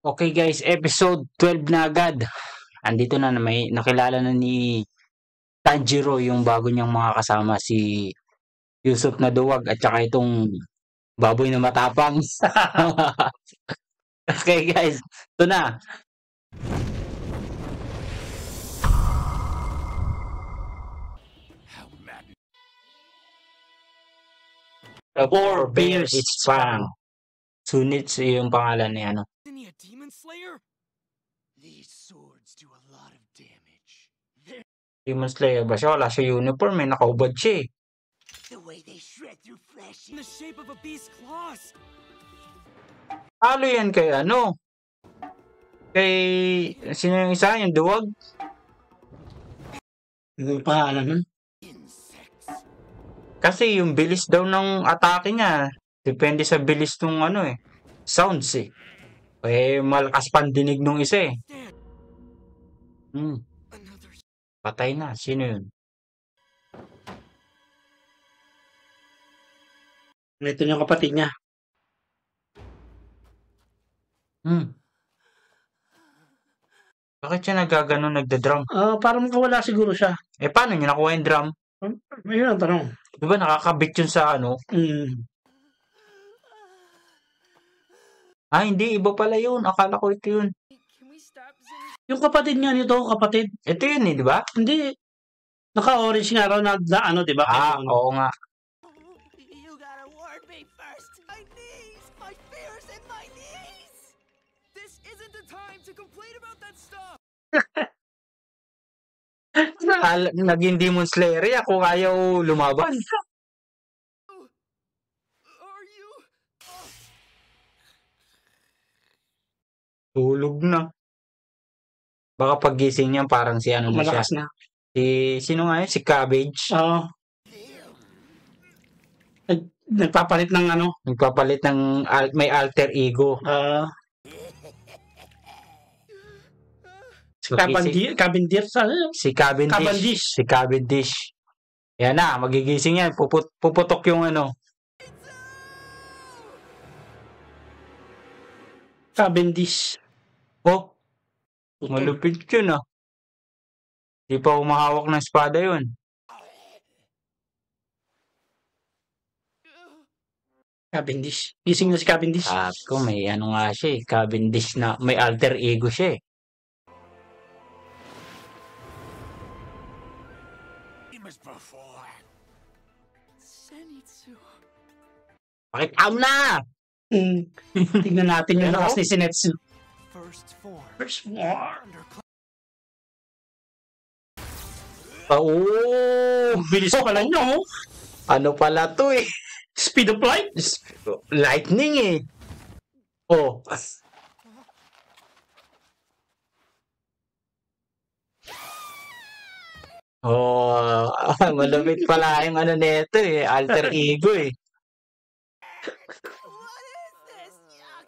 Okay guys, episode 12 na agad. Andito na may nakilala na ni Tanjiro yung bago niyang mga kasama si Yusuf na Duwag at saka itong baboy na matapang. Okay guys, ito na. The Four Bears it's Fang. Sunitsu yung pangalan ni ano. Isn't he a demon slayer? These swords do a lot of damage. Demon Slayer ba siya? Wala siya uniform, may nakaubad siya eh. The way they shred through flesh in the shape of a beast's claws. Halo yan kay ano? Kay sino yung isa? Yung Duwag? Yung pangalan nun? Insects. Kasi yung bilis daw ng atake niya, depende sa bilis ng ano eh, sounds eh. Eh, malakas pandinig nung isa eh. Another. Patay na. Sino yun? Ito yung kapatid niya. Bakit siya nagagano nagda-drum? Parang makawala siguro siya. Eh, paano niya nakuha yung drum? Ayun ang tanong. Di ba nakakabit yun sa ano? Ah, hindi. Iba pala yun. Akala ko ito yun. Can we stop Zen? Yung kapatid niya nito, kapatid. Ito yun eh, di ba? Hindi. Naka-orange nga raw na ano, di ba? Ah, oo nga. You gotta warn me first. My knees, my fears, and my knees. This isn't the time to complain about that stuff. Naging Demon Slayer ako ayaw lumaban. Are you? Tulog na. Baka paggising niya parang si ano na siya. Malakas na. Sino nga yun? Si Cabbage. Oo. Nagpapalit ng ano. Nagpapalit ng may alter ego. Si Cavendish. Si Cavendish. Cavendish. Si Cavendish. Yan na, magigising yan. Puputok yung ano. Cavendish. Oh, malupit yun ah. Di pa humahawak ng espada yun. Cavendish. Gising na si Cavendish. Ako may ano nga siya eh. Cavendish na may alter ego siya eh. Zenitsu. Pakitam na! Tingnan natin yung Ano? lakas ni Zenitsu. First form. First war. Oh! Bilis pala niya, oh. Ano pala to eh? Speed of light. Lightning eh. Oh. Oh, malupit pala yung ano nito eh, alter ego eh. What is this? Yuck.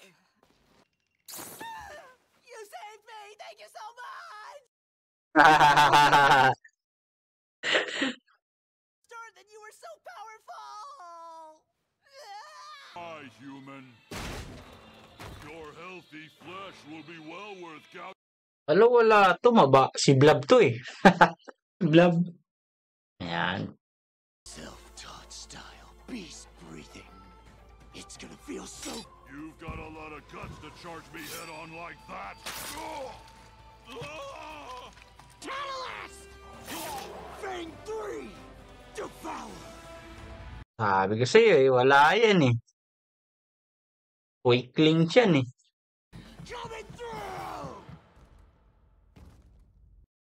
You saved me. Thank you so much. Star, that you were so powerful. Hi, human. Your healthy flesh will be well worth counting. Alo, wala. Tumaba. Si Blob to eh. Blob. Ayan. Self-taught style, beast breathing. It's gonna feel so. You've got a lot of guts to charge me head on like that. Catalyst! Fang 3! Devour! Sabi ko sa'yo eh, wala yan eh. Weakling siyan eh. Coming through!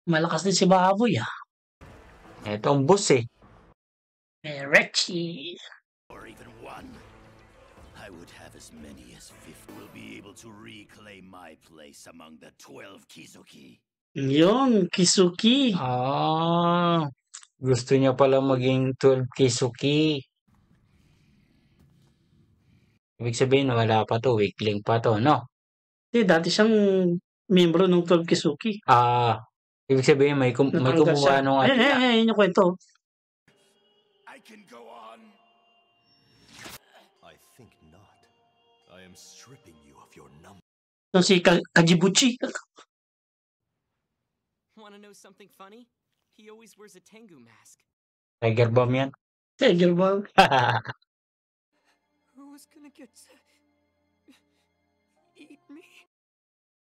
Malakas din si Baboy, ah. Ito ang boss eh. Richie. Or even one. I would have as many as 50 will be able to reclaim my place among the 12 Kizuki. Yun, Kisuki. Gusto niya pala maging 12 Kisuki. Ibig sabihin, wala pa to. Weakling pa to, no? Dati siyang membro ng 12 Kisuki. Ibig sabihin, may kumuha nung yun yung kwento. I can go on. I think not. I am stripping you of your number. Yung si Kajibuchi. Wanna know something funny? He always wears a Tengu mask. Tiger Bomb yan. Tiger Bomb. Who's gonna get to eat me?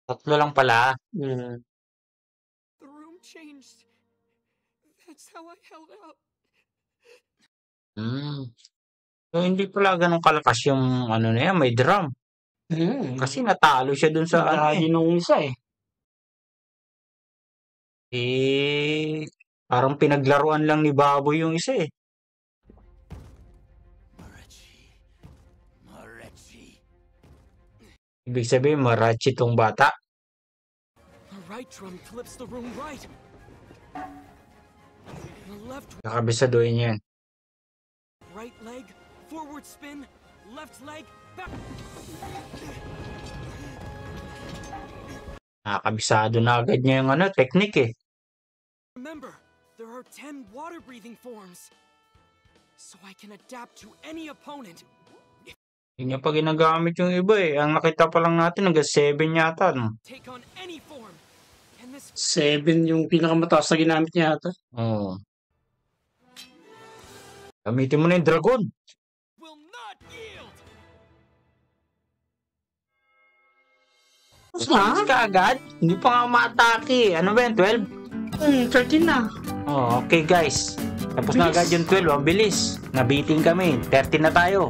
Tatlo lang pala. Hmm. The room changed. That's how I held out. So, hindi pala ganun kalakas yung ano na yan, may drum. Kasi natalo siya dun sa ano Lagi nung isa eh. parang pinaglaruan lang ni Baboy yung isa eh. Morechi. Ibig sabihin, marachi tong bata. The right drum flips the room right. The left Nakabisaduhin yan. right leg, forward spin, left leg, back. Nakakabisado na agad niya yung ano, technique eh. Remember, there are 10 water-breathing forms. So I can adapt to any opponent. Hindi niya pa ginagamit yung iba eh. Ang nakita pa lang natin, hanggang 7 yata. No? Take on any form. And this 7 yung pinakamataas na ginamit niya ata. Oo. Gamitin mo na yung dragon. will not yield. Tapos ka agad? Hindi pa nga umatake. Ano ba yun, 12? 13 na. Oh, okay guys. Tapos na agad yung 12. Ang bilis. Nabiting kami. 13 na tayo.